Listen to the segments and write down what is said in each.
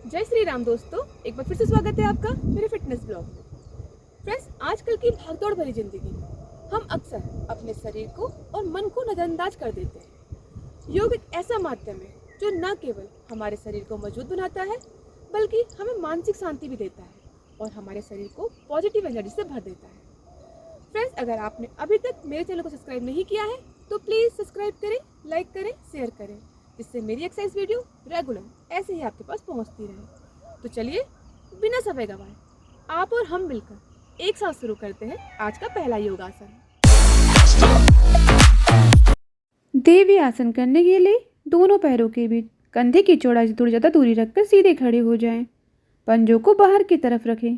जय श्री राम दोस्तों, एक बार फिर से स्वागत है आपका मेरे फिटनेस ब्लॉग में। फ्रेंड्स, आजकल की भागदौड़ भरी जिंदगी में हम अक्सर अपने शरीर को और मन को नज़रअंदाज कर देते हैं। योग एक ऐसा माध्यम है जो न केवल हमारे शरीर को मजबूत बनाता है बल्कि हमें मानसिक शांति भी देता है और हमारे शरीर को पॉजिटिव एनर्जी से भर देता है। फ्रेंड्स, अगर आपने अभी तक मेरे चैनल को सब्सक्राइब नहीं किया है तो प्लीज़ सब्सक्राइब करें, लाइक करें, शेयर करें, जिससे मेरी एक्सरसाइज वीडियो रेगुलर ऐसे ही आपके पास पहुंचती रहे। तो चलिए बिना समय गवाए आप और हम मिलकर एक साथ शुरू करते हैं आज का पहला योगासन। देवी आसन करने के लिए दोनों पैरों के बीच कंधे की चौड़ाई से थोड़ी ज़्यादा दूरी रखकर सीधे खड़े हो जाएं। पंजों को बाहर की तरफ रखें।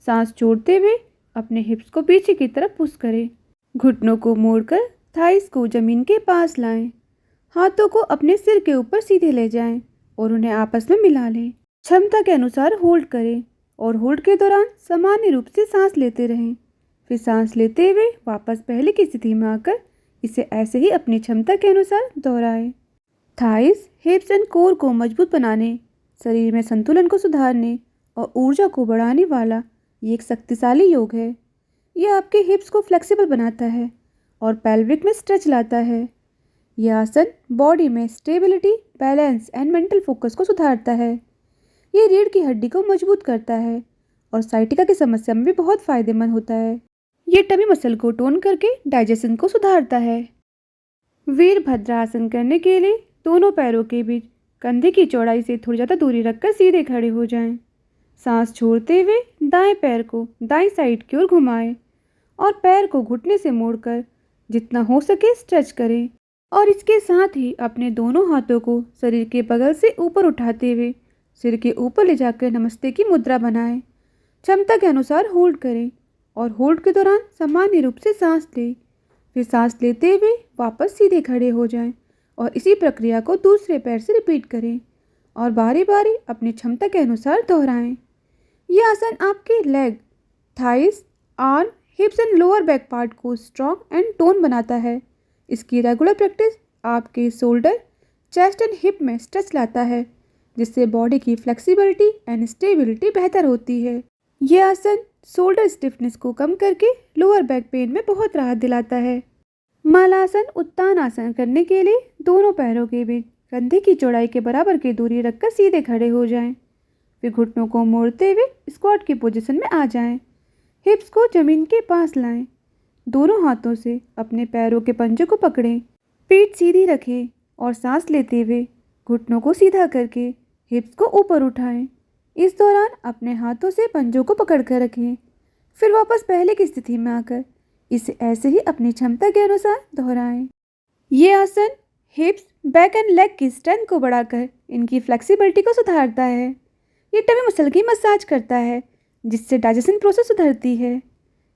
सांस छोड़ते हुए अपने हिप्स को पीछे की तरफ पुश करें। घुटनों को मोड़कर थाइस को जमीन के पास लाएं। हाथों को अपने सिर के ऊपर सीधे ले जाएं और उन्हें आपस में मिला लें। क्षमता के अनुसार होल्ड करें और होल्ड के दौरान सामान्य रूप से सांस लेते रहें। फिर सांस लेते हुए वापस पहले की स्थिति में आकर इसे ऐसे ही अपनी क्षमता के अनुसार दोहराएं। थाइस, हिप्स एंड कोर को मजबूत बनाने, शरीर में संतुलन को सुधारने और ऊर्जा को बढ़ाने वाला ये एक शक्तिशाली योग है। यह आपके हिप्स को फ्लेक्सिबल बनाता है और पेल्विक में स्ट्रेच लाता है। यह आसन बॉडी में stability, balance and mental focus को सुधारता है। ये रीढ़ की हड्डी को मजबूत करता है और साइटिका की समस्या में भी बहुत फायदेमंद होता है। ये टमी मसल को टोन करके डाइजेशन को सुधारता है। वीरभद्रासन करने के लिए दोनों पैरों के बीच कंधे की चौड़ाई से थोड़ी ज़्यादा दूरी रखकर सीधे खड़े हो जाएं। सांस छोड़ते हुए दाएं पैर को दाईं साइड की ओर घुमाएं और पैर को घुटने से मोड़कर जितना हो सके स्ट्रेच करें और इसके साथ ही अपने दोनों हाथों को शरीर के बगल से ऊपर उठाते हुए सिर के ऊपर ले जाकर नमस्ते की मुद्रा बनाएं। क्षमता के अनुसार होल्ड करें और होल्ड के दौरान सामान्य रूप से सांस लें। फिर सांस लेते हुए वापस सीधे खड़े हो जाएं और इसी प्रक्रिया को दूसरे पैर से रिपीट करें और बारी बारी अपनी क्षमता के अनुसार दोहराएं। यह आसन आपके leg, thighs, arm, हिप्स and lower back part को स्ट्रॉन्ग एंड टोन बनाता है। इसकी रेगुलर प्रैक्टिस आपके शोल्डर, चेस्ट एंड हिप में स्ट्रेच लाता है, जिससे बॉडी की फ्लेक्सिबिलिटी एंड स्टेबिलिटी बेहतर होती है। यह आसन शोल्डर स्टिफनेस को कम करके लोअर बैक पेन में बहुत राहत दिलाता है। मलासन उत्तान आसन करने के लिए दोनों पैरों के बीच कंधे की चौड़ाई के बराबर की दूरी रखकर सीधे खड़े हो जाएं। फिर घुटनों को मोड़ते हुए स्क्वाट की पोजीशन में आ जाएं। हिप्स को जमीन के पास लाएं। दोनों हाथों से अपने पैरों के पंजों को पकड़ें। पीठ सीधी रखें और सांस लेते हुए घुटनों को सीधा करके हिप्स को ऊपर उठाएं। इस दौरान अपने हाथों से पंजों को पकड़ कर रखें। फिर वापस पहले की स्थिति में आकर इसे ऐसे ही अपनी क्षमता के अनुसार दोहराएं। ये आसन हिप्स, बैक एंड लेग की स्ट्रेंथ को बढ़ाकर इनकी फ्लेक्सिबिलिटी को सुधारता है। ये टमी मसल की मसाज करता है, जिससे डाइजेशन प्रोसेस सुधरती है।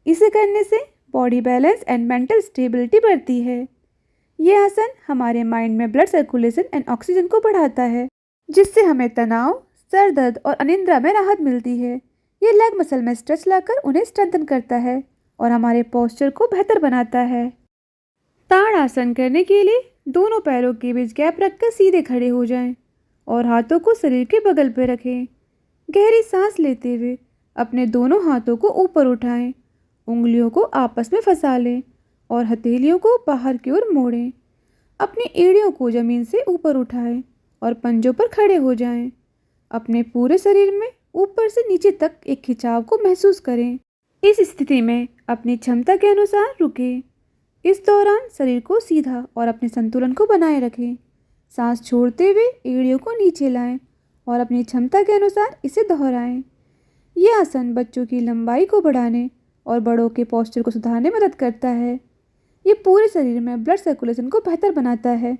इसे करने से body balance and mental stability बढ़ती है। ये आसन हमारे माइंड में ब्लड सर्कुलेशन एंड ऑक्सीजन को बढ़ाता है, जिससे हमें तनाव, सर दर्द और अनिद्रा में राहत मिलती है। ये लेग मसल में स्ट्रेच लाकर उन्हें स्ट्रेंथन करता है और हमारे पोस्चर को बेहतर बनाता है। ताड़ आसन करने के लिए दोनों पैरों के बीच गैप रखकर सीधे खड़े हो जाएं और हाथों को शरीर के बगल पर रखें। गहरी सांस लेते हुए अपने दोनों हाथों को ऊपर उठाएं, उंगलियों को आपस में फंसा लें और हथेलियों को बाहर की ओर मोड़ें। अपनी एड़ियों को जमीन से ऊपर उठाएं और पंजों पर खड़े हो जाएं। अपने पूरे शरीर में ऊपर से नीचे तक एक खिंचाव को महसूस करें। इस स्थिति में अपनी क्षमता के अनुसार रुकें। इस दौरान शरीर को सीधा और अपने संतुलन को बनाए रखें। सांस छोड़ते हुए एड़ियों को नीचे लाएं और अपनी क्षमता के अनुसार इसे दोहराएं। यह आसन बच्चों की लंबाई को बढ़ाने और बड़ों के पोस्चर को सुधारने में मदद करता है। ये पूरे शरीर में ब्लड सर्कुलेशन को बेहतर बनाता है,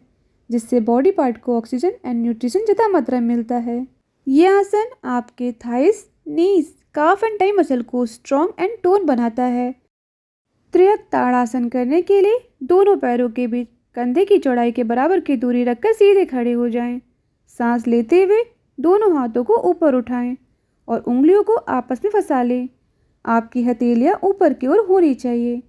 जिससे बॉडी पार्ट को ऑक्सीजन एंड न्यूट्रिशन ज़्यादा मात्रा में मिलता है। यह आसन आपके thighs, knees, calf and tie muscle को स्ट्रॉन्ग एंड टोन बनाता है। त्रियक ताड़ासन करने के लिए दोनों पैरों के बीच कंधे की चौड़ाई के बराबर की दूरी रखकर सीधे खड़े हो जाएं। सांस लेते हुए दोनों हाथों को ऊपर उठाएं और उंगलियों को आपस में फंसा लें। आपकी हथेलियां ऊपर की ओर होनी चाहिए।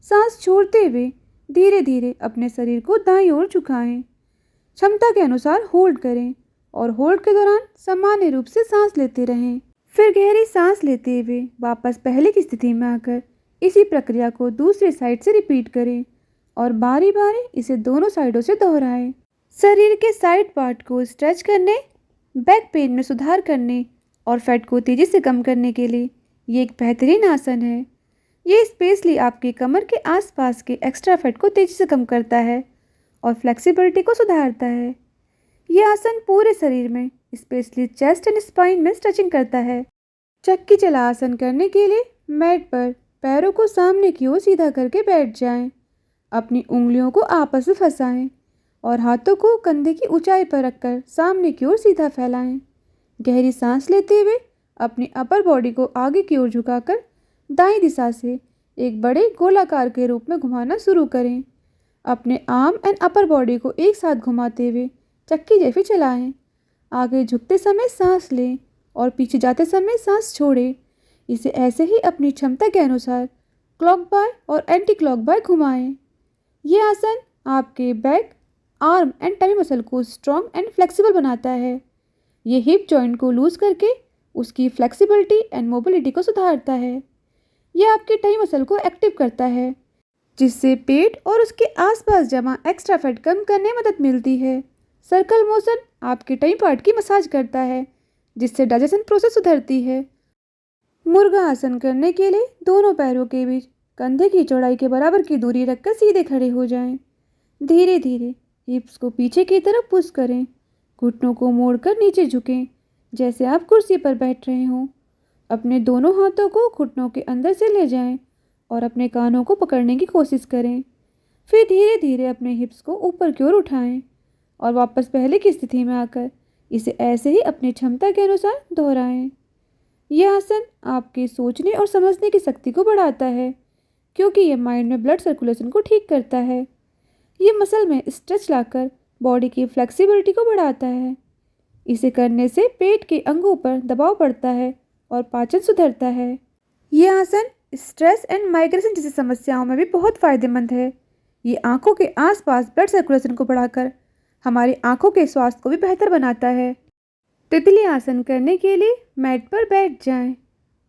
सांस छोड़ते हुए धीरे धीरे अपने शरीर को दाईं ओर झुकाएं। क्षमता के अनुसार होल्ड करें और होल्ड के दौरान सामान्य रूप से सांस लेते रहें। फिर गहरी सांस लेते हुए वापस पहले की स्थिति में आकर इसी प्रक्रिया को दूसरी साइड से रिपीट करें और बारी बारी इसे दोनों साइडों से दोहराएं। शरीर के साइड पार्ट को स्ट्रेच करने, बैक पेन में सुधार करने और फैट को तेज़ी से कम करने के लिए ये एक बेहतरीन आसन है। ये स्पेशली आपकी कमर के आसपास के एक्स्ट्रा फैट को तेज़ी से कम करता है और फ्लेक्सिबिलिटी को सुधारता है। ये आसन पूरे शरीर में स्पेशली चेस्ट एंड स्पाइन में स्ट्रेचिंग करता है। चक्की चला आसन करने के लिए मैट पर पैरों को सामने की ओर सीधा करके बैठ जाएं। अपनी उंगलियों को आपस में फंसाएं और हाथों को कंधे की ऊंचाई पर रखकर सामने की ओर सीधा फैलाएं। गहरी सांस लेते हुए अपनी अपर बॉडी को आगे की ओर झुकाकर दाईं दिशा से एक बड़े गोलाकार के रूप में घुमाना शुरू करें। अपने आर्म एंड अपर बॉडी को एक साथ घुमाते हुए चक्की जैसे चलाएं। आगे झुकते समय सांस लें और पीछे जाते समय सांस छोड़ें। इसे ऐसे ही अपनी क्षमता के अनुसार क्लॉक बाय और एंटी क्लॉक बाय घुमाएं। ये आसन आपके back, arm and tummy muscle को स्ट्रॉन्ग एंड फ्लेक्सिबल बनाता है। ये हिप जॉइंट को लूज करके उसकी फ्लेक्सिबिलिटी एंड मोबिलिटी को सुधारता है। यह आपके टमी मसल को एक्टिव करता है, जिससे पेट और उसके आसपास जमा एक्स्ट्रा फैट कम करने में मदद मिलती है। सर्कल मोशन आपके टमी पार्ट की मसाज करता है, जिससे डाइजेशन प्रोसेस सुधरती है। मुर्गा आसन करने के लिए दोनों पैरों के बीच कंधे की चौड़ाई के बराबर की दूरी रखकर सीधे खड़े हो जाएं। धीरे धीरे हिप्स को पीछे की तरफ पुश करें। घुटनों को मोड़कर नीचे झुकें, जैसे आप कुर्सी पर बैठ रहे हों। अपने दोनों हाथों को घुटनों के अंदर से ले जाएं और अपने कानों को पकड़ने की कोशिश करें। फिर धीरे धीरे अपने हिप्स को ऊपर की ओर उठाएं और वापस पहले की स्थिति में आकर इसे ऐसे ही अपनी क्षमता के अनुसार दोहराएं। यह आसन आपके सोचने और समझने की शक्ति को बढ़ाता है, क्योंकि यह माइंड में ब्लड सर्कुलेशन को ठीक करता है। ये मसल में स्ट्रेच लाकर बॉडी की फ्लेक्सिबिलिटी को बढ़ाता है। इसे करने से पेट के अंगों पर दबाव पड़ता है और पाचन सुधरता है। यह आसन स्ट्रेस एंड माइग्रेशन जैसी समस्याओं में भी बहुत फ़ायदेमंद है। ये आंखों के आसपास ब्लड सर्कुलेशन को बढ़ाकर हमारी आंखों के स्वास्थ्य को भी बेहतर बनाता है। तितली आसन करने के लिए मैट पर बैठ जाएं।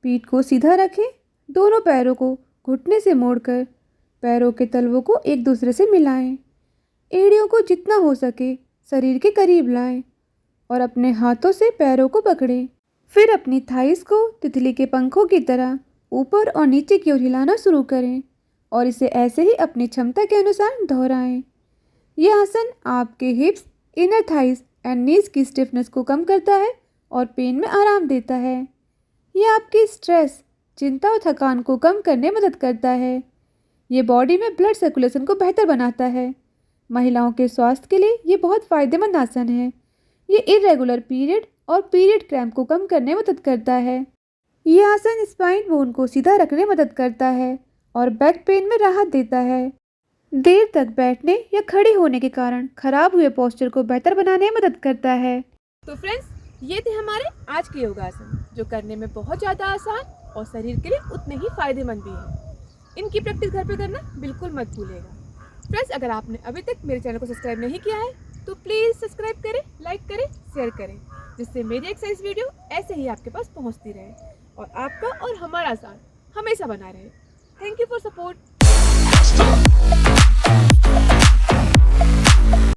पीठ को सीधा रखें। दोनों पैरों को घुटने से मोड़कर पैरों के तलवों को एक दूसरे से मिलाएं। एड़ियों को जितना हो सके शरीर के करीब लाएं और अपने हाथों से पैरों को पकड़ें। फिर अपनी थाइस को तितली के पंखों की तरह ऊपर और नीचे की ओर हिलाना शुरू करें और इसे ऐसे ही अपनी क्षमता के अनुसार दोहराएं। यह आसन आपके हिप्स, इनर थाइस एंड नीज की स्टिफनेस को कम करता है और पेन में आराम देता है। यह आपकी स्ट्रेस, चिंता और थकान को कम करने में मदद करता है। ये बॉडी में ब्लड सर्कुलेशन को बेहतर बनाता है। महिलाओं के स्वास्थ्य के लिए ये बहुत फ़ायदेमंद आसन है। ये इरेगुलर पीरियड और पीरियड क्रैम्प को कम करने में मदद करता है। यह आसन स्पाइन बोन को सीधा रखने में मदद करता है और बैक पेन में राहत देता है। देर तक बैठने या खड़े होने के कारण खराब हुए पोस्चर को बेहतर बनाने में मदद करता है। तो फ्रेंड्स, ये थे हमारे आज के योगासन, जो करने में बहुत ज़्यादा आसान और शरीर के लिए उतने ही फायदेमंद भी है। इनकी प्रैक्टिस घर पे करना बिल्कुल मत भूलिएगा। फ्रेंड्स, अगर आपने अभी तक मेरे चैनल को सब्सक्राइब नहीं किया है तो प्लीज़ सब्सक्राइब करें, लाइक करें, शेयर करें, जिससे मेरी एक्सरसाइज वीडियो ऐसे ही आपके पास पहुंचती रहे और आपका और हमारा साथ हमेशा बना रहे। Thank you for support.